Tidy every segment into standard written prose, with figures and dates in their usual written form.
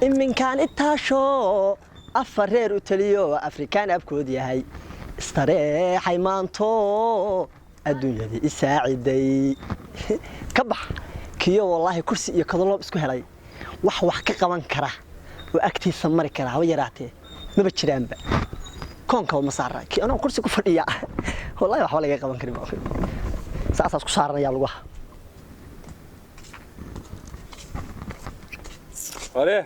من كان التاشو أفرير وتليو أفريكان أبكود ياهي استريح مانتو الدنيا دي ساعدي كبح كيو والله كرسي يكذلوا اسكو هلاي wax ka qaban kara oo agtiisa mari kara hawa yaraatee ma jiraan ba koonka ma saaray ki ana kursi ku fadhiya wallahi wax laga qaban karin ma saas ku saarnaya lagu wale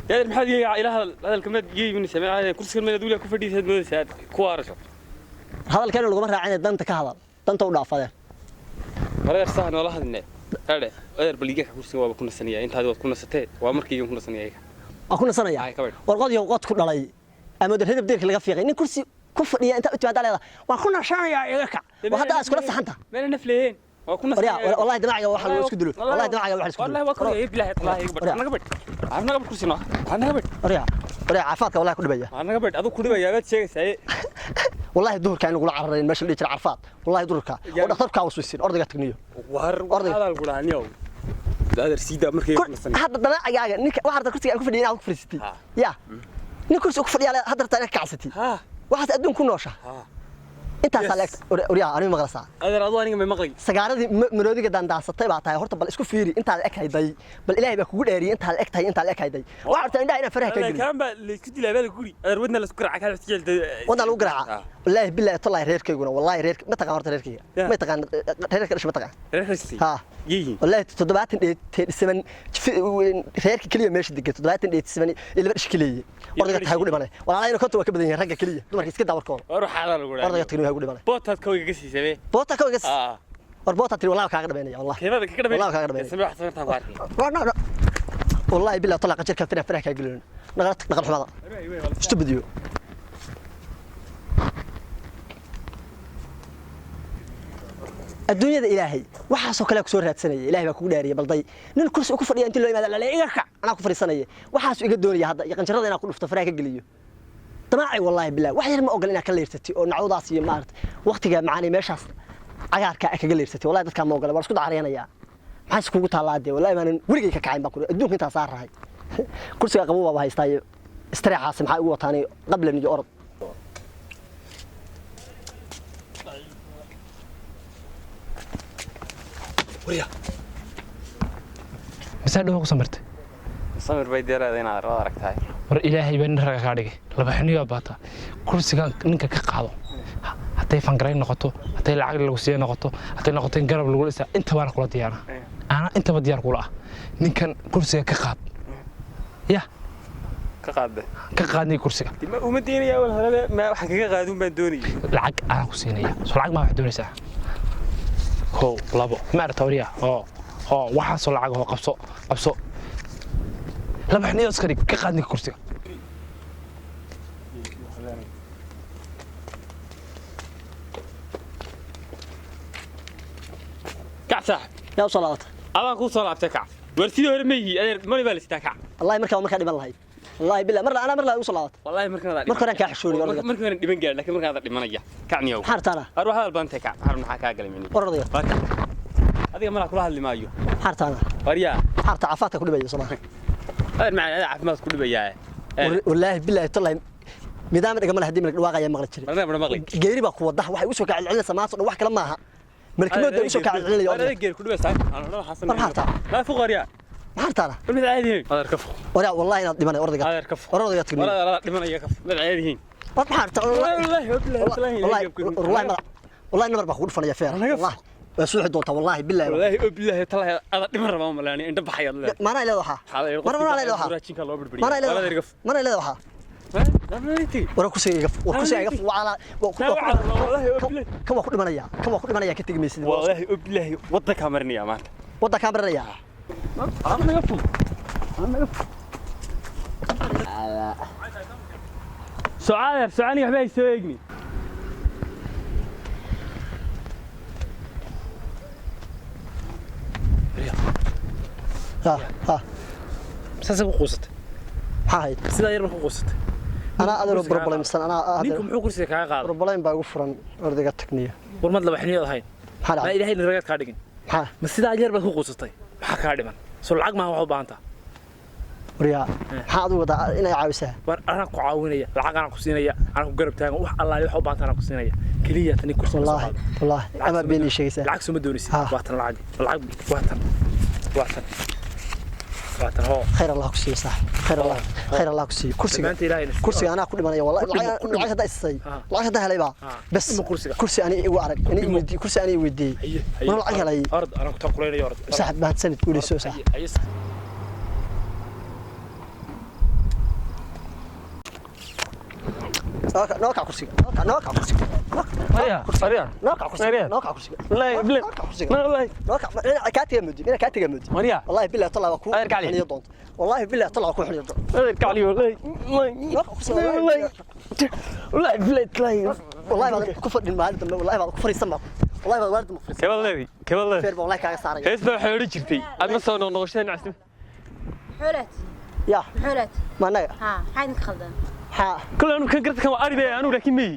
يا محمد يا إله هذا الكلمات جي من سماع هذا كل كلمة دولة كفردي هذا ماذا ساعد كوارشة هذا الكلام اللي قمر عين دنت كهذا دنت وضعف هذا سهل والله هذا هذا غير بليجك كرسي وبكون السنية أنت هذا بتكون الستة وأمرك يوم كنا السنية أكون السنية والقاض يوم قاض كل علي أما ده هذا بديك اللي غفيه إن كرسي كفر أنت بتبعد عليه وأكون السنية يركع وهذا أسكت صحنته من النفلين وأكون والله دماغي واحد يسكت له والله دماغي واحد يسكت والله وكره يبلع يطلع يقبل أنا قبل كرسينا أنا قبل ريع عفاك والله كل بيا أنا قبل أذو كل بيا بس شيء سيء والله الدهر كان يقول عرّين ماشي اللي ترى عرفات والله يدورك ودخلك وسويسين أرضك تقنيه هذا القول عنيو هذا السيدة مركي هذا دماغي نك واحد كرسي أكون فدينا أكون فريستي يا نكرسي أكون فدي على هذا تاني كعستي واحد أدون كنوشة أنت سالكت وريا أنا مغلسة هذا أضواني من مغلي سجارة مرودي قدام داس طيب عطاها هرت بل إسكو فيري أنت على الأكل هيداي بل إلهي بكون أري أنت على الأكل أنت على الأكل هيداي واحد تاني هنا فرح كذي كلام اللي كنت لا بالك قولي أنا ودنا السكر على كذا تجيل وأنا لو قرعة والله بالله طلع ريرك يقول والله ريرك ما تقارن ريرك ما تقارن ريرك إيش ما تقارن ريرك ها يجي والله تدبعت السمن ريرك كلية ماشي دقيقة تدبعت السمن اللي برش كلية أرضك هقول بنا والله أنا كنت وكبدين رجع كلية دمر كيس كده وركون أروح على القول أرضك تقولي هقول بنا بوتات كوي قصي سبي بوتات كوي قص بوتات تقولي والله كعقد بيني والله كيف هذا كعقد بيني والله كعقد بيني سمع حسن تبارك لا والله بالله طلع قشر كفتنا فرح يقولون نقل حماضة استبديو الدنيا ذا إلهي وحاسو كلاك سور هاد سنة إلهي بكون داري بلضي نن كرسي أكفر أنت اللي ما لا يركع أنا أكفر السنة وحاسو يقدوني هذا يقنشر أنا أقول فتفرق قليو طماعي والله بالله واحد ما أقول لنا كل يرتتي أو نعوض عصي مارت وقتها معاني ماشاص عيارك أكل يرتتي والله ده كان ما أقول بس كنت عرينا يا ما حس كوجو طلع دي والله ما ورجي كعين بقول الدنيا كنت صار هاي كرسي قبوة وهاي استاي استريح عاصم حق وطني قبل أن يجي أرض وريا مساعده هو صمرت صمر بيدير هذا أنا رأيك هاي war ilaahay baan raga ka dhigay laba xiniyo baata kursiga ninka ka qaado haday fangaray noqoto haday lacag lagu siiyo noqoto haday noqoto in garab lagu dhisa inta baan kula diyaana ana inta ba diyaar kula ninkan kursiga ka qaad ya ka qaadni kursiga ma uma diinaya wal hada ma wax kaga qaadun baan doonay lacag aan ku siinaya soo lacag ma wax doonaysaa ho labo ma artawriya waxa soo lacag oo qabso laba xiniyo iskari ka qaadni kursiga كعسة يا صلاة أنا أقول صلاة تكع ورثي هرمي أنا ماني بالي تكع الله مركب دبل الله والله بالله مرة أقول صلاة والله مركب أنا كحشوري مركب أنا دبن قال لكن مركب هذا دبن نجح كعني يوم حارت أنا أروح هذا البنت تكع هرم حكا قال مني ورضي هذه مرة كلها اللي ما يو حارت أنا وريا حارت عفاتك كل بيجي صلاة هذا مع هذا عفمات كل بيجي والله بالله طلع مدام رقم هدي من الواقع يا مغلط شري أنا مغلق جيري بقى وضح واحد وسوق على العلة سماعة وواحد كلام معها مركبه ده وسوق على العلة أنا جير كل بس أنا حسن حارت لا فوق وريا حارت أنا من عادي هذا الكف وريا والله أنا دمنا أرضك هذا الكف أرضك تقني لا دمنا يا كف من عادي ما حارت والله والله نمر بقول فنا يا فير والله سوح دوتا والله بالله طلع هذا دمر ما ملاني انت بحي الله ما انا لا وها ما انا لا وها ما انا لا وها ما انا لا وها وركوسي يقف وعلى كم أخذ منايا كتير ميسي والله بالله وضك كامرني يا مان وضع كاميرا يا أنا يقف سعاني حبايبي سويقني ها ساسا قوست هاي سيدا يرمى قوست أنا أدري بروبلم مثلا أنا نينكم محو كرسي كاga qaado بروبلم baa ugu furan ordiga takniya warmad laba xiniyood ahayn ma ilaahay ragaad ka dhigin ha ma sida ajeer baad ku qoostay waxa ka dhiman soo lacag ma wax u baahanta وريا حاضر وضع إنا عاوسها أنا كعاونية العقل أنا كسينية أنا كجرب تاني وح الله يحب أنا كسينية كلية تاني كرسي والله أما بيني شيء سهل العكس ما دوني واتن العادي العقل واتن هو خير الله كسي صح خير الله كسي كرسي أنا كل ما والله العيش هذا الصي العيش هذا هلا بس كرسي أنا وعرق أنا ودي كرسي أنا ودي ما العيش هلا أرض أنا كنت أقول لي أرض صح بعد سنة تقولي سو صح نوقع كرسي نوقع كرسي نوقع كرسي لا بلا والله نوقع كاتي مدي انا كاتي مدي والله بالله طلع وكو حني دونت والله بالله طلع وكو حني دونت ارجع لي والله والله بالله تلاقي والله ما كفر المال والله ما كفر يسمع والله ما ورد مفرس كبل فير والله كاga saaray heesba xoolo jirtay aad ma soo noqosheen casib حولت يا حولت ما naga ها حين خلدان ها كلنا كان قرت كان ari bay anu laakiin meey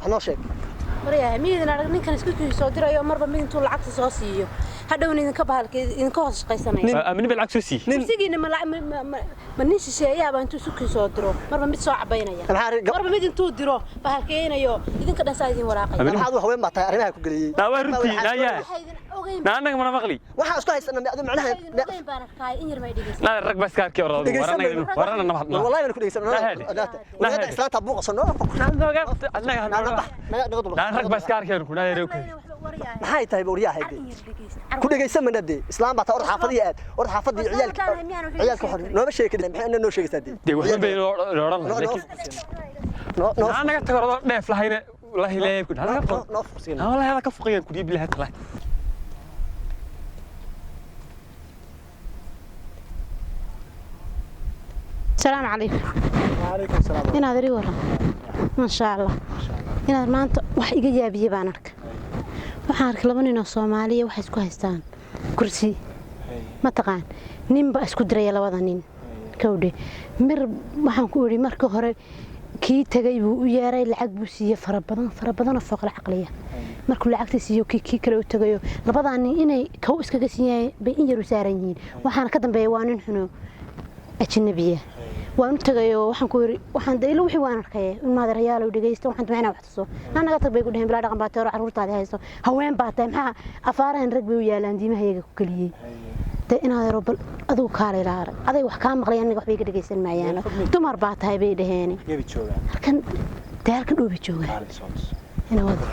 anoo sheeg مريا ميدنا arag ninkan isku soo dirayo marba mid intuu lacagta soo siiyo hadhowna idinka bahalkay idinka hoos shaqaysanaya aamin bil lacag soo sii kursigiina ma nin shisheeyaaba intuu isku soo diro marba mid soo cabaynaya marba mid intuu diro bahalkaynayo idinka dhasaa idin waraaqay maxaad wax weyn baa tahay arrimaha ku galiyay daawa runtii naaya naanaga mana maqli waxa isku haysanaa macnaha ogeyn baan arkay in yar may dhigeysan la rag bas kaarkii warana nabad والله انا كنت انا islaanta buuqsan لا rag bas kaarkii ku naaya reeyo maxay tahay bawriyaha ku dhageysan manade islaan baa tahay xaafadii aad xaafadii ciyaalka xor nooma sheekadeen maxay noo sheegaysaa de waxaan bay looran naanaga tagarado dheef lahayna la hileey ku naanaga noo fuqsiina والله هذا كفقيان كودي بالله تعالى السلام عليكم وعليكم السلام هنا ادري ورا ما شاء الله هنا maanta wax iga yaabiyay baan arkay waxaan arkay laba nin oo Soomaaliya wax isku haystaan kursi ma taqaan ninba isku diray labada nin kawdhe mir waxaan ku yiri marka hore kii tagay buu u yeeray lacag buu siiyay fara badan oo fooq aqliya markuu lacagta siiyo kii kale u tagayo labada nin inay kaw iskaga siiyay bay in yar u saaran yihiin waxaan ka dambeeyay waa nin xuno ajnabiya waan u tagayo waxaan ku yiri waxaan daylo wixii waan arkay in maadarayaal u dhageysto waxaan doonaa wax tuso anaga tag bay ku dhaheen bilaa dhaqan baa teero carruurtaada haysto haween baa tahay maxaa afaarahan rag bay u yaalaan diimahayaga ku kaliyay inaad yaro bal aduu kaale ilaar aday wax ka maqlayaan aniga wax bay ka dhageysan maayaan dumar baa tahay bay dhaheen yebi joogaan halkan daalka dhoobi joogaan ina wada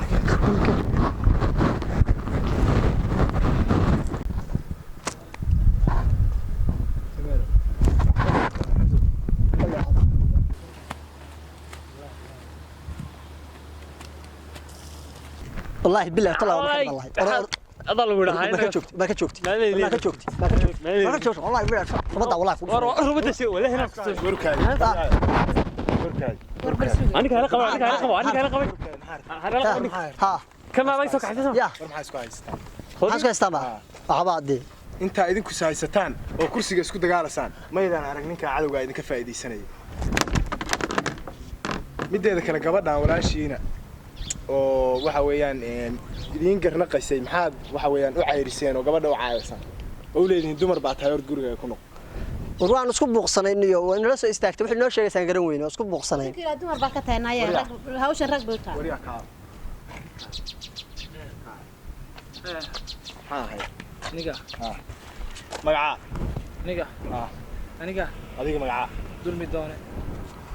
والله بالله طلع والله أضل ولا هاي ما كشوكتي ما كشوكتي والله بالله ربطة والله ربطة شيء ولا هنا وركاي أنا كهلا قوي ها كم ما يسوق حسنا يا maxaa isku haystaan حاسك استمع عبادي inta idinku haysataan oo kursiga isku dagaalasaan maydaan arag ninka cadawga idinka faa'iideysanaya mideeda kale gabadhan walaashiina oo waxa weeyaan idin garnaqaysay maxaad waxa weeyaan u cayriseen oo gabadha u caayirsan oo leedin dumar baa tahay guriga ku noq waan isku buuqsanayniyo waan la soo istaagtay wixii noo sheegaysan garan weyn oo isku buuqsanayn kira dumar baa ka taynaya hawshan rag buu taa wariya ka niga magaca niga aniga adiga magaca dulmi doone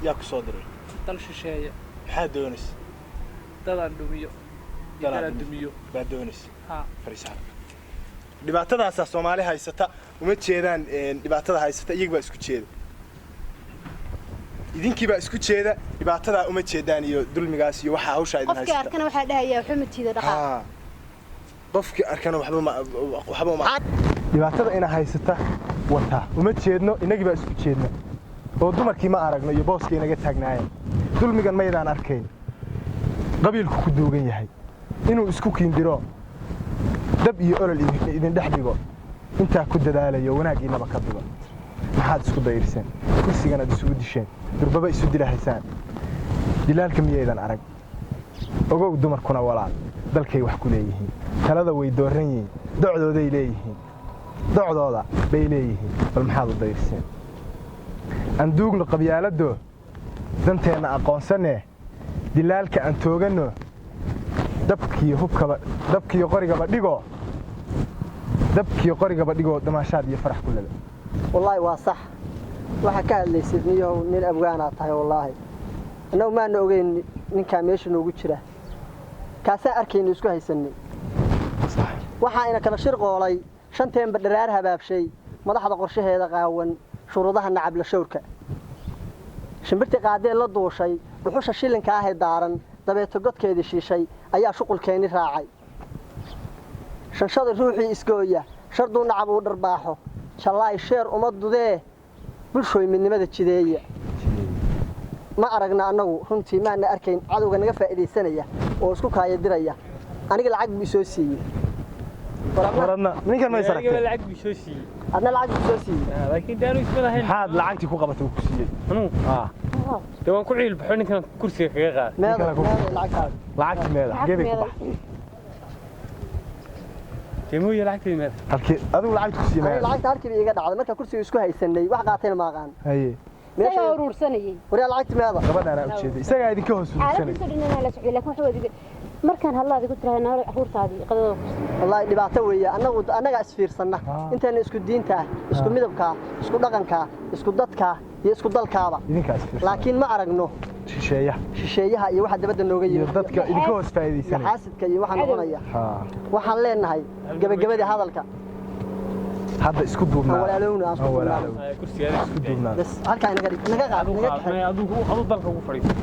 yaa ku soo diray dal shisheeye maxaa doonaysaa dadaan dhumiyo dadaan dhumiyo baa doonaysaa ha fariisan dhibaatadaas Soomaali haysata uma jeedaan dhibaatada haysata iyaga baa isku jeeda idinkii baa isku jeeda dhibaatada uma jeedaan iyo dulmigaas iyo waxa hawsha idin haysata qofka arkana waxa dhahayaa xumatiida dhaqaa qofkii arkana waxba ma dhibaatada ina haysata wata uma jeedno inagii baa isku jeedna oo dumarkii ma aragno iyo booskii inaga taagnaayeen dulmigan maydaan arkayn qabiilku ku duugan yahay inuu isku kiindiro dab iyo olol idin dhex dhigo inta ku dadaalayo wanaagiinaba ka dhigo maxaad isku dayirsan kursigan aad isugu disheen durbaba isu dilahaysaan dilaalka miyaydan arag ogow dumarkuna walaal dalkay wax ku leeyihiin talada way dooran yihiin docdooday leeyihiin docdooda bay leeyihiin bal maxaad u dayirsan aan duugno qabyaaladdo danteenna aqoonsane dilaalka aan tooganno dabkiyo qorigaba dhigoo damaashaad iyo farax ku lele wallaahi waa sax waxa ka hadlaysid niyow nin abgaanaad tahay wallaahi annagu maana ogeyn ninkaa meesha noogu jira kaasaan arkaynu isku haysanay waxaa ina kala shirqoolay shanteenba dharaar habaabshay madaxda qorshaheeda qaawan shuruudaha nacabla shawrka shimbirtii qaadeen la duushay dhuxusha shilinka ahee daaran dabeeto godkeedii shiishay ayaa shuqulkeeni raacay shanshada ruuxii isgooya sharduu nacab uu dharbaaxo shallaay sheer uma dudee bulshooy midnimada jideeya ma aragna annagu runtii maana arkayn cadowga naga faa'iidaysanaya oo isku kaayadiraya aniga lacag buu soo siiyey ninkan ma isaragtay lacag buu soo siiyey adna lacag buu soo siiyey laakiin daanu isma lahayn maxaad lacagtii ku qabatay uu ku siiyey dee waan ku ciil baxo ninkan kursiga kaga qaad lacagtii meeda geebay ku baxay deemoya lacagtii meeda halkii adigu lacagtii ku siiyey meeda lacagta halkii iga dhacday marka kursiga isku haysanay wax qaatayna ma aqaan haye meesha urursanayay wariya lacagtii meeda gabadhaana u jeeday isagaa idinka hoos urursanay caalamka dhinana la socday laakiin waxa markaan hadlaad igu tirahay nolol xuurtaadii qadada wallahi dhibaato weeye annaga isfiirsanna intaan isku diinta isku midabka isku dhaqanka isku dadka iyo isku dalkaaba idinkaas laakiin ma aragno shisheeyaha iyo waxa dabada nooga yimid dadka idinka hoos faa'iideysanay xaasidka iyo waxa noqonaya waxaan leenahay gabagabadii hadalka hadda isku duubnaa walaalowna kursiga isku duubnaa bas halka inaga qaad adigu dalka ugu fadhiiso